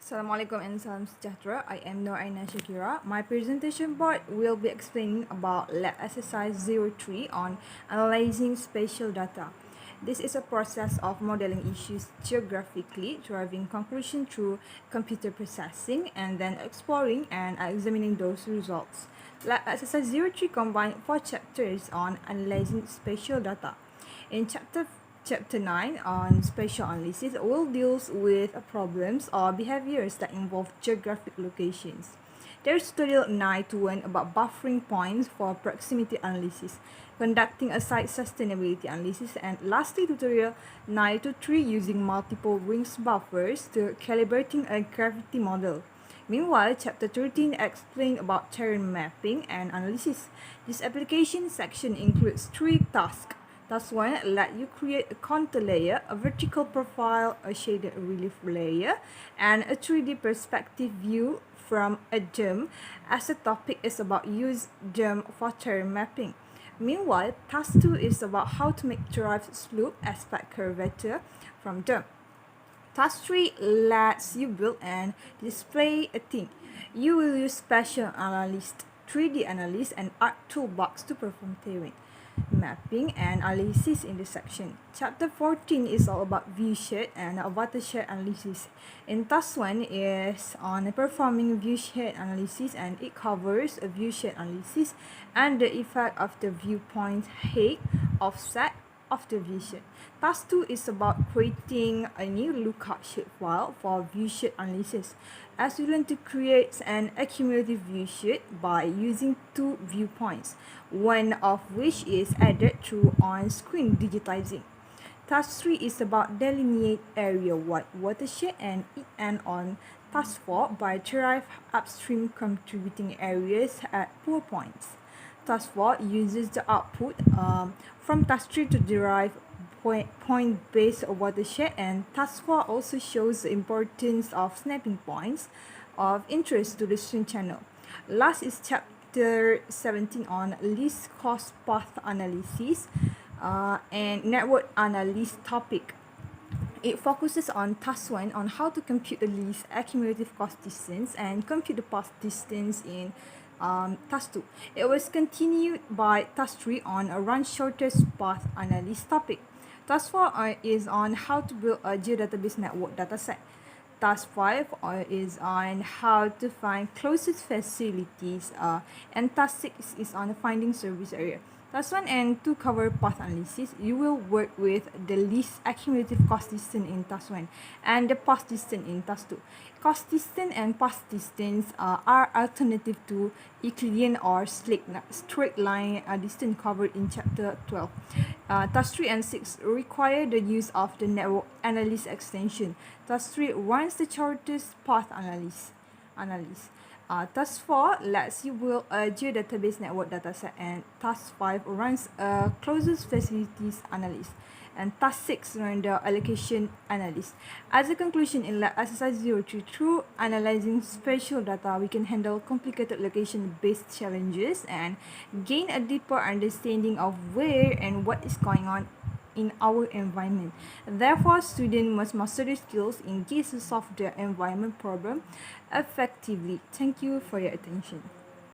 Assalamualaikum and salam sejahtera. I am Aina SYAKIRA. My presentation part will be explaining about lab exercise 03 on analyzing spatial data. This is a process of modeling issues geographically, deriving conclusion through computer processing, and then exploring and examining those results. Lab exercise 03 combines 4 chapters on analyzing spatial data. In Chapter 9 on spatial analysis will deals with problems or behaviors that involve geographic locations. There's tutorial 9 about buffering points for proximity analysis, conducting a site sustainability analysis, and lastly tutorial 9 using multiple rings buffers to calibrating a gravity model. Meanwhile, Chapter 13 explains about terrain mapping and analysis. This application section includes 3 tasks. Task 1 let you create a contour layer, a vertical profile, a shaded relief layer, and a 3D perspective view from a dome, as the topic is about use dome for terrain mapping. Meanwhile, Task 2 is about how to make derived slope aspect curvature from dome. Task 3 lets you build and display a thing. You will use spatial analyst, 3D analyst, and art toolbox to perform terrain mapping and analysis in this section. Chapter 14 is all about viewshed and watershed analysis. In Task 1 is on performing viewshed analysis, and it covers a viewshed analysis and the effect of the viewpoint height offset of the viewshed. Task 2 is about creating a new lookup shapefile for viewshed analysis, as we learn to create an accumulative viewshed by using 2 viewpoints, one of which is added through on-screen digitizing. Task 3 is about delineate area-wide watershed, and it ends on Task 4 by derive upstream contributing areas at poor points. Task 4 uses the output from Task 3 to derive point-based watershed, and Task 4 also shows the importance of snapping points of interest to the stream channel. Last is Chapter 17 on least cost path analysis and network analysis topic. It focuses on Task 1 on how to compute the least accumulative cost distance and compute the path distance in Task 2. It was continued by Task 3 on a run shortest path analysis topic. Task 4 is on how to build a geodatabase network dataset. Task 5 is on how to find closest facilities, and Task 6 is on finding service area. Task 1 and 2 cover path analysis. You will work with the least accumulative cost distance in Task 1 and the path distance in Task 2. Cost distance and path distance are alternative to Euclidean or straight line distance covered in Chapter 12. Task 3 and 6 require the use of the network analysis extension. Task 3 runs the shortest path analysis. Task 4 lets you build a geodatabase network dataset, and Task 5 runs a closest facilities analysis, and Task 6 runs the allocation analysis. As a conclusion, in lab exercise 03, through analyzing spatial data, we can handle complicated location-based challenges and gain a deeper understanding of where and what is going on in our environment. Therefore, students must master the skills in case to solve their environment problem effectively. Thank you for your attention.